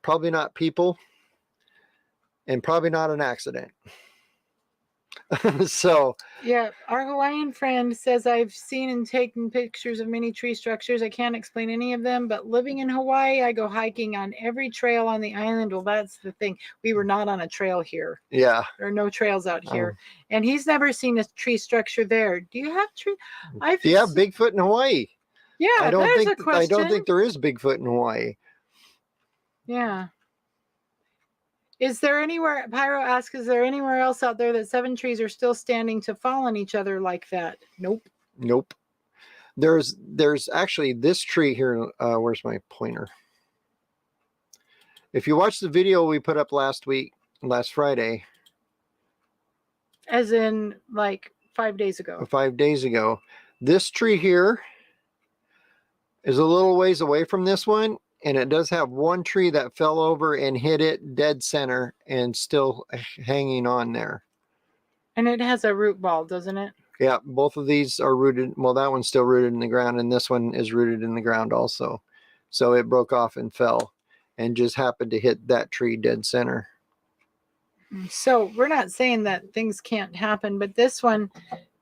Probably not people, and probably not an accident. So. Yeah, our Hawaiian friend says, I've seen and taken pictures of many tree structures. I can't explain any of them, but living in Hawaii, I go hiking on every trail on the island. Well, that's the thing. We were not on a trail here. Yeah. There are no trails out here. And he's never seen a tree structure there. Do you have tree? Do you have Bigfoot in Hawaii? Yeah, I don't there's think a question. I don't think there is Bigfoot in Hawaii. Yeah. Is there anywhere, Pyro asks, is there anywhere else out there that 7 trees are still standing to fall on each other like that? Nope. There's actually this tree here. Where's my pointer? If you watch the video we put up last Friday. As in like 5 days ago. 5 days ago. This tree here is a little ways away from this one. And it does have one tree that fell over and hit it dead center and still hanging on there. And it has a root ball, doesn't it? Yeah, both of these are rooted. Well, that one's still rooted in the ground, and this one is rooted in the ground also. So it broke off and fell and just happened to hit that tree dead center. So we're not saying that things can't happen, but this one,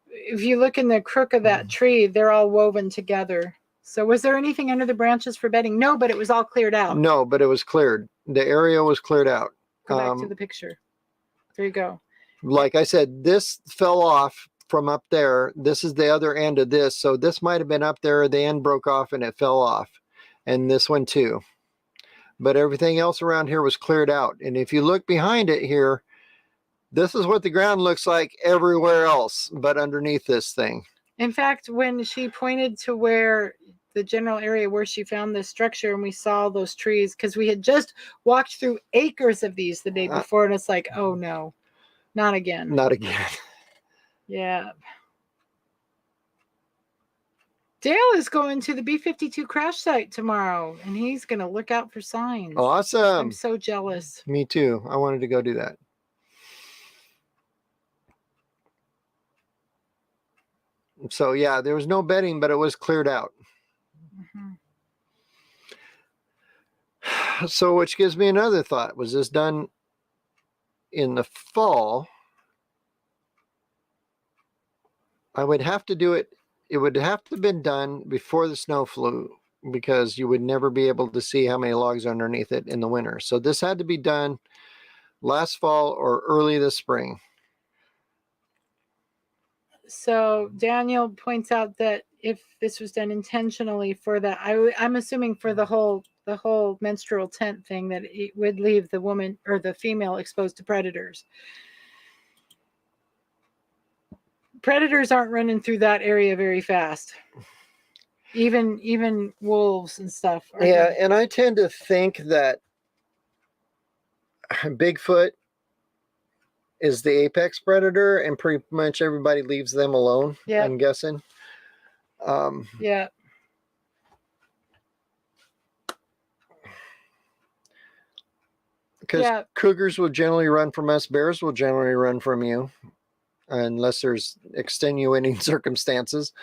if you look in the crook of that tree, they're all woven together. So was there anything under the branches for bedding? No, but it was all cleared out. No, but it was cleared. The area was cleared out. Go back to the picture. There you go. Like I said, this fell off from up there. This is the other end of this. So this might have been up there. The end broke off and it fell off. And this one too. But everything else around here was cleared out. And if you look behind it here, this is what the ground looks like everywhere else, but underneath this thing. In fact, when she pointed to where the general area where she found this structure and we saw those trees, because we had just walked through acres of these the day before, and it's like, oh no, not again. Not again. Yeah. Dale is going to the B-52 crash site tomorrow, and he's going to look out for signs. Awesome. I'm so jealous. Me too. I wanted to go do that. So yeah, there was no bedding, but it was cleared out. So which gives me another thought. Was this done in the fall, I would have to do it. It would have to have been done before the snow flew, because you would never be able to see how many logs are underneath it in the winter. So this had to be done last fall or early this spring. So Daniel points out that if this was done intentionally for that, I'm assuming for the whole menstrual tent thing, that it would leave the woman or the female exposed to predators. Predators aren't running through that area very fast. Even wolves and stuff. Yeah, and I tend to think that Bigfoot is the apex predator, and pretty much everybody leaves them alone. Yeah. I'm guessing. Yeah. Because cougars will generally run from us, bears will generally run from you, unless there's extenuating circumstances.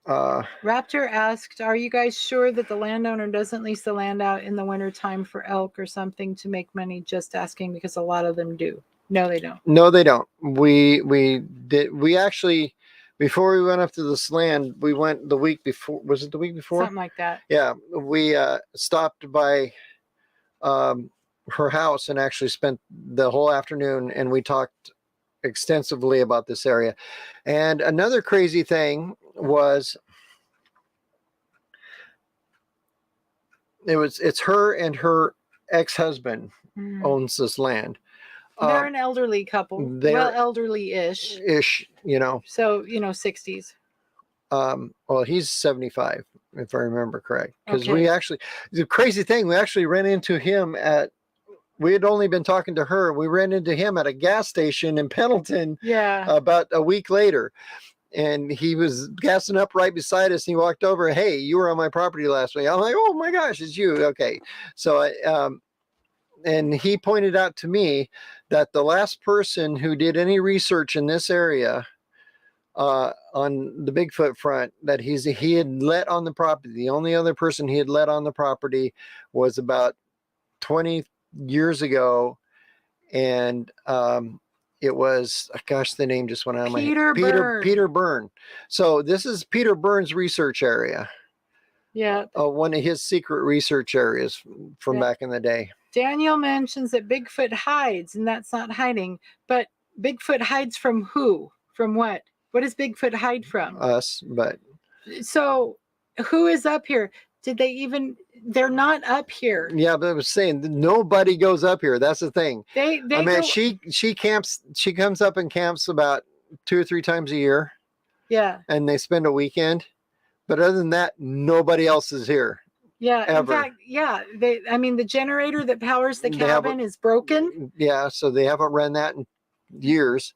Raptor asked, are you guys sure that the landowner doesn't lease the land out in the wintertime for elk or something to make money? Just asking, because a lot of them do. No, they don't. No, they don't. We actually, before we went up to this land, we went the week before. Was it the week before? Something like that. Yeah, we stopped by her house and actually spent the whole afternoon, and we talked extensively about this area. And another crazy thing was, it's her and her ex-husband owns this land. They're an elderly couple. Well, elderly-ish. You know. So, 60s. Well, he's 75, if I remember correct. Because we actually, the crazy thing, we actually ran into him we had only been talking to her. We ran into him at a gas station in Pendleton about a week later. And he was gassing up right beside us. And he walked over, hey, you were on my property last week. I'm like, oh my gosh, it's you. Okay. So, and he pointed out to me that the last person who did any research in this area on the Bigfoot front that he had let on the property, the only other person he had let on the property was about 20 years ago. And it was, gosh, the name just went out of my head. Peter Byrne. So this is Peter Byrne's research area. Yeah. One of his secret research areas from back in the day. Daniel mentions that Bigfoot hides, and that's not hiding. But Bigfoot hides from who? From what? What does Bigfoot hide from? Us, but. So who is up here? Did they even, they're not up here. Yeah, but I was saying nobody goes up here. That's the thing. I mean, she camps, she comes up and camps about 2 or 3 times a year. Yeah. And they spend a weekend. But other than that, nobody else is here. Yeah. Ever. In fact, yeah. The generator that powers the cabin is broken. Yeah. So they haven't run that in years.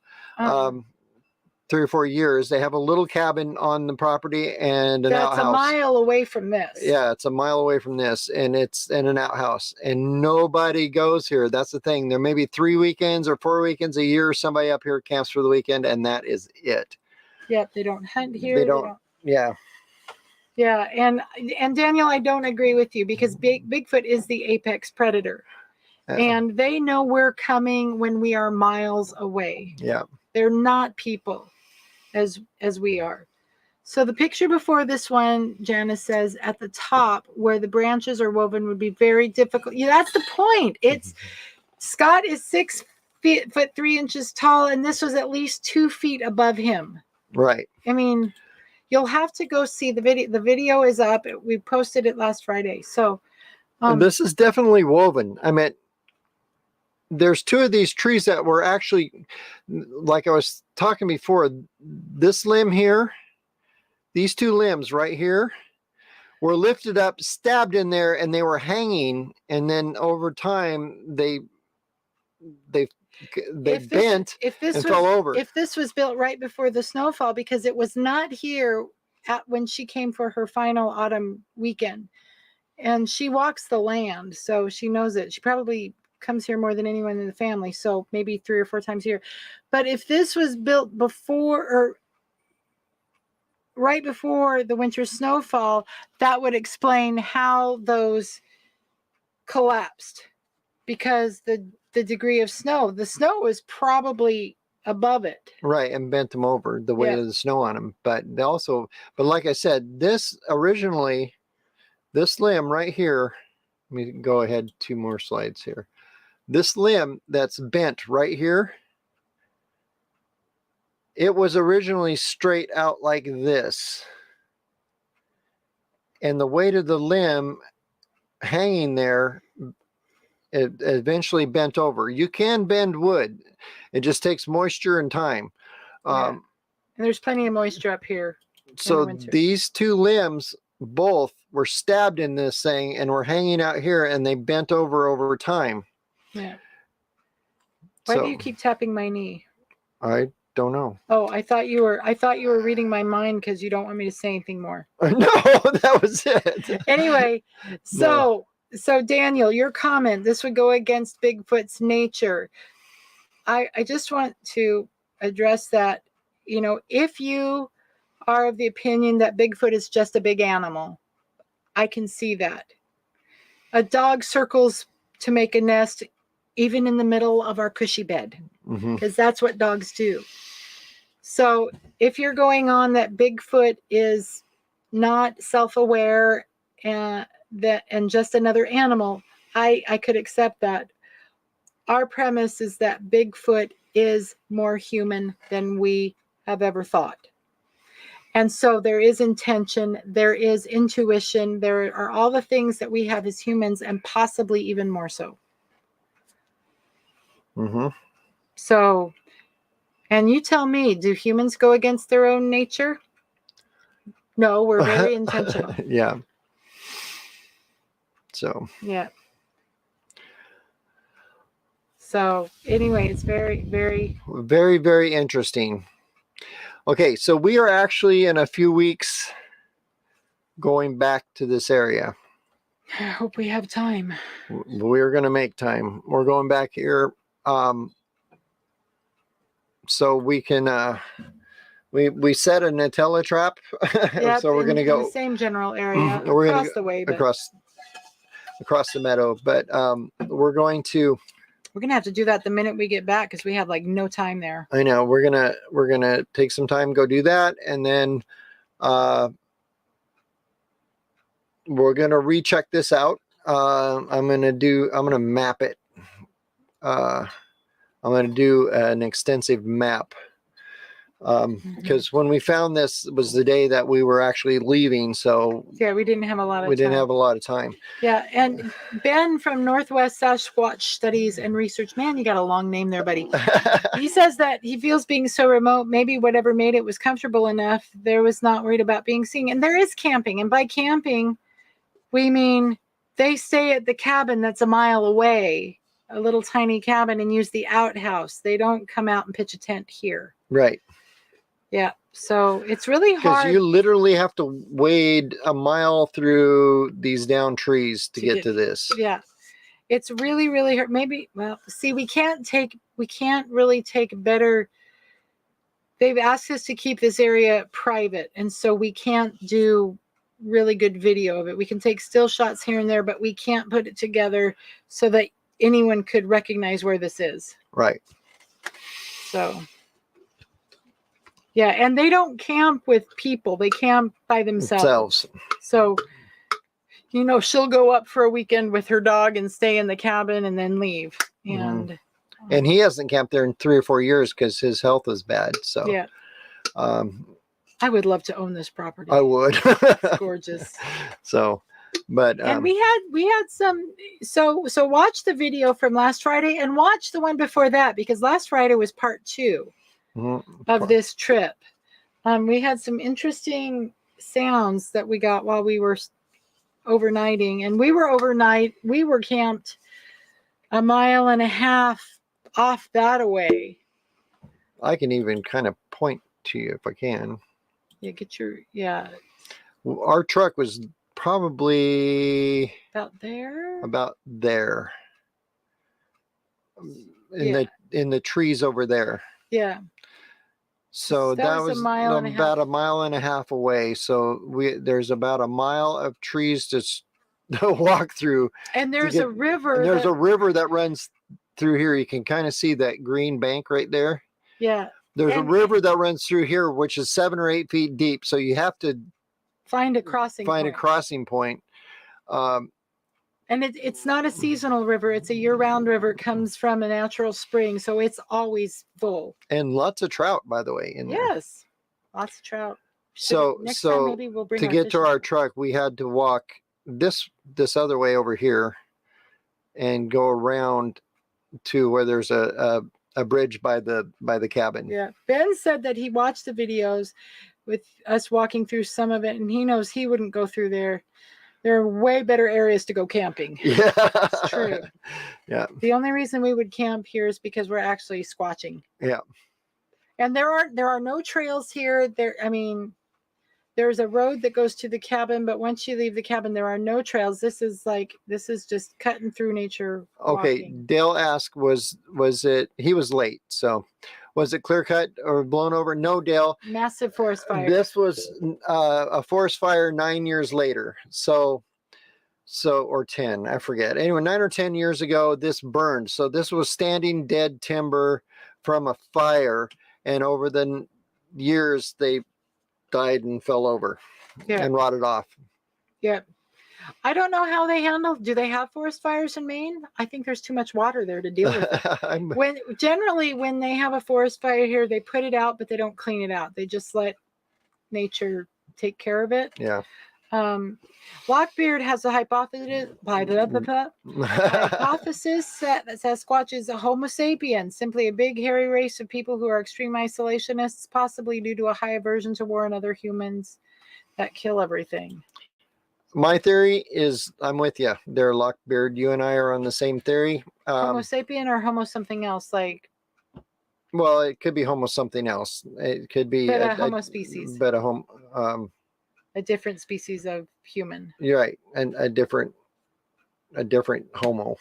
3 or 4 years. They have a little cabin on the property and an outhouse. That's a mile away from this. Yeah, it's a mile away from this, and it's in an outhouse, and nobody goes here. That's the thing. There may be 3 weekends or 4 weekends a year somebody up here camps for the weekend, and that is it. Yep, they don't hunt here. They don't. Yeah. Yeah, and Daniel, I don't agree with you, because Bigfoot is the apex predator, and they know we're coming when we are miles away. Yeah. They're not people as we are. So the picture before this one, Janice says, at the top where the branches are woven would be very difficult. Yeah, that's the point. It's Scott is 6 foot 3 inches tall, and this was at least 2 feet above him. Right. I mean, you'll have to go see the video. The video is up. We posted it last Friday. So this is definitely woven. I mean, there's 2 of these trees that were actually, like I was talking before, this limb here, these 2 limbs right here were lifted up, stabbed in there, and they were hanging. And then over time, they bent and fell over. If this was built right before the snowfall, because it was not here when she came for her final autumn weekend, and she walks the land, so she knows it. She probably comes here more than anyone in the family, so maybe 3 or 4 times a year. But if this was built before or right before the winter snowfall, that would explain how those collapsed, because the the degree of snow. The snow was probably above it. Right, and bent them over the weight Yeah. of the snow on them. But they also, but like I said, this originally, this limb right here, let me go ahead 2 more slides here. This limb that's bent right here, it was originally straight out like this. And the weight of the limb hanging there, it eventually bent over. You can bend wood. It just takes moisture and time. Yeah. And there's plenty of moisture up here. So winter. these 2 limbs both were stabbed in this thing and were hanging out here, and they bent over time. Yeah. Why do you keep tapping my knee? I don't know. Oh, I thought you were reading my mind because you don't want me to say anything more. No, that was it. Anyway, so Daniel, your comment, this would go against Bigfoot's nature. I just want to address that. You know, if you are of the opinion that Bigfoot is just a big animal, I can see that. A dog circles to make a nest even in the middle of our cushy bed, because that's what dogs do. So if you're going on that Bigfoot is not self-aware and just another animal, I could accept that. Our premise is that Bigfoot is more human than we have ever thought. And so there is intention, there is intuition, there are all the things that we have as humans, and possibly even more so. So, and you tell me, do humans go against their own nature? No, we're very intentional. Yeah. So. Yeah. So anyway, it's very, very, very, very interesting. Okay, so we are actually in a few weeks going back to this area. I hope we have time. We're going to make time. We're going back here. So we can, we set a Nutella trap. Yep, so we're going to go in the same general area we're across the way, but across the meadow. But we're going to have to do that the minute we get back, because we have like no time there. I know we're gonna take some time, go do that, and then we're gonna recheck this out. I'm gonna map it. I'm gonna do an extensive map, because when we found this was the day that we were actually leaving, so yeah, we didn't have a lot of time. didn't have a lot of time. Yeah, and Ben from Northwest Sasquatch Studies and Research, man, you got a long name there, buddy. He says that he feels being so remote, maybe whatever made it was comfortable enough. There was not worried about being seen. And there is camping. And by camping, we mean they stay at the cabin that's a mile away, a little tiny cabin, and use the outhouse. They don't come out and pitch a tent here. Right. Yeah. So it's really hard. Because you literally have to wade a mile through these down trees to get to this. Yeah. It's really, really hard. Maybe, well, see, we can't really take better. They've asked us to keep this area private. And so we can't do really good video of it. We can take still shots here and there, but we can't put it together so that anyone could recognize where this is. Right. So, yeah. And they don't camp with people. They camp by themselves. So, you know, she'll go up for a weekend with her dog and stay in the cabin and then leave. And he hasn't camped there in 3 or 4 years because his health is bad. So yeah. I would love to own this property. I would. It's gorgeous. So, but and we had some. So watch the video from last Friday and watch the one before that, because last Friday was part 2 of this trip. We had some interesting sounds that we got while we were overnighting, and we were camped a mile and a half off that away. I can even kind of point to you if I can. Yeah, our truck was probably about there in the trees over there. Yeah. So that was about a mile and a half away. So there's about a mile of trees to walk through. And there's a river. And there's a river that runs through here, you can kind of see that green bank right there. Yeah. There's a And- river that runs through here, which is 7 or 8 feet deep. So you have to Find a crossing find point. a crossing point. And it's not a seasonal river. It's a year-round river. It comes from a natural spring. So it's always full. And lots of trout, by the way, in there. Yes. Lots of trout. So, Next time maybe we'll bring to our get to fishing our rod. truck, we had to walk this other way over here and go around to where there's a bridge by the cabin. Yeah. Ben said that he watched the videos with us walking through some of it, and he knows he wouldn't go through there. There are way better areas to go camping. Yeah. It's true. Yeah. The only reason we would camp here is because we're actually squatching. Yeah. And there are no trails here. There's a road that goes to the cabin, but once you leave the cabin, there are no trails. This is just cutting through nature. Okay. Walking. Dale asked, was it, he was late. So was it clear cut or blown over? No, Dale. Massive forest fire. This was a forest fire 9 years later. So, or 10, I forget. Anyway, 9 or 10 years ago, this burned. So this was standing dead timber from a fire. And over the years, they died and fell over and rotted off. Yeah. I don't know how they do they have forest fires in Maine? I think there's too much water there to deal with it. Generally when they have a forest fire here, they put it out, but they don't clean it out. They just let nature take care of it. Yeah. Blackbeard has a hypothesis that Sasquatch is a Homo sapien, simply a big hairy race of people who are extreme isolationists, possibly due to a high aversion to war and other humans that kill everything. My theory is, I'm with you there, Lockbeard. You and I are on the same theory. Homo sapien or Homo something else, like. Well, it could be Homo something else. It could be a Homo species. But a different species of human. You're right, and a different Homo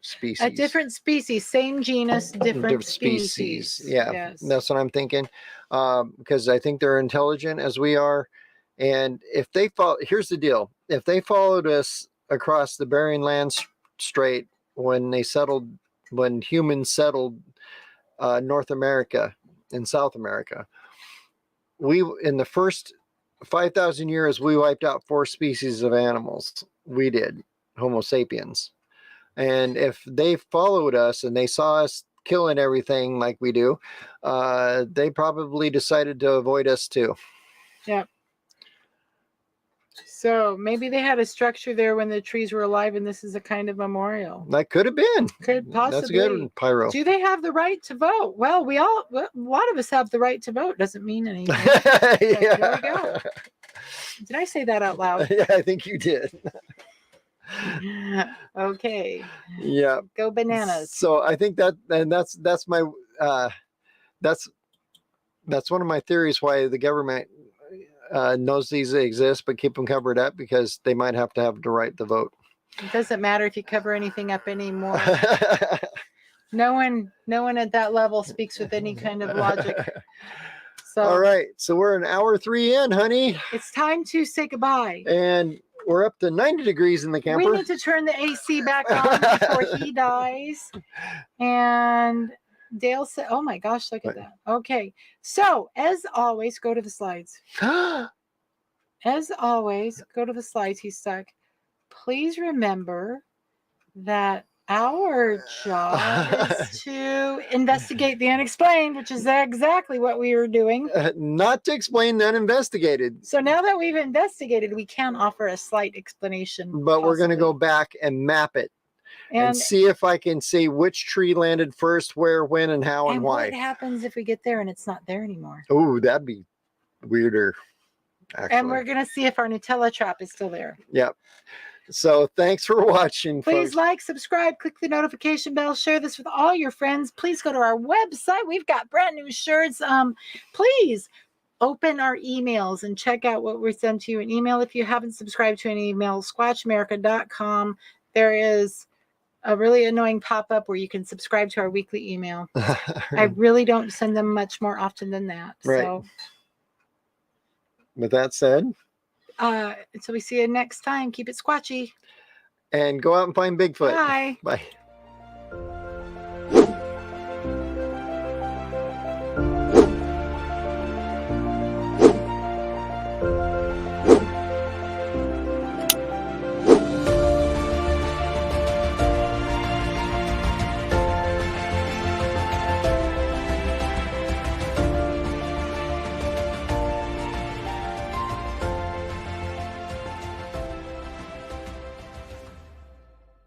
species. A different species, same genus, different species. Yeah, yes. That's what I'm thinking. Because I think they're intelligent as we are. And if they follow, here's the deal. If they followed us across the Bering Land Strait when humans settled North America and South America, in the first 5,000 years, we wiped out 4 species of animals. We did, Homo sapiens. And if they followed us and they saw us killing everything like we do, they probably decided to avoid us too. Yeah. So maybe they had a structure there when the trees were alive, and this is a kind of memorial. That could have been. Could possibly. That's a good one, Pyro. Do they have the right to vote? Well, a lot of us have the right to vote. Doesn't mean anything. Yeah. There we go. Did I say that out loud? Yeah, I think you did. Okay. Yeah. Go bananas. So I think that's my that's one of my theories why the government knows these exist but keep them covered up, because they might have to have the right to vote. It doesn't matter if you cover anything up anymore. No one at that level speaks with any kind of logic. So all right, so we're an hour 3 in, honey. It's time to say goodbye. And we're up to 90 degrees in the camper. We need to turn the AC back on before he dies. And Dale said, oh my gosh, look at that. Okay. So as always, go to the slides. As always, go to the slides. He's stuck. Please remember that our job is to investigate the unexplained, which is exactly what we were doing. Not to explain the uninvestigated. So now that we've investigated, we can offer a slight explanation. But we're going to go back and map it and see if I can see which tree landed first, where, when, and how, and why. What happens if we get there and it's not there anymore? Oh, that'd be weirder, actually. And we're going to see if our Nutella trap is still there. Yep. So thanks for watching, Please folks. like, subscribe, click the notification bell, share this with all your friends. Please go to our website. We've got brand new shirts. Please open our emails and check out what we send to you in email. If you haven't subscribed to an email, squatchamerica.com. There is a really annoying pop-up where you can subscribe to our weekly email. I really don't send them much more often than that. Right. So with that said, so we see you next time. Keep it squatchy. and go out and find Bigfoot. Bye. Bye.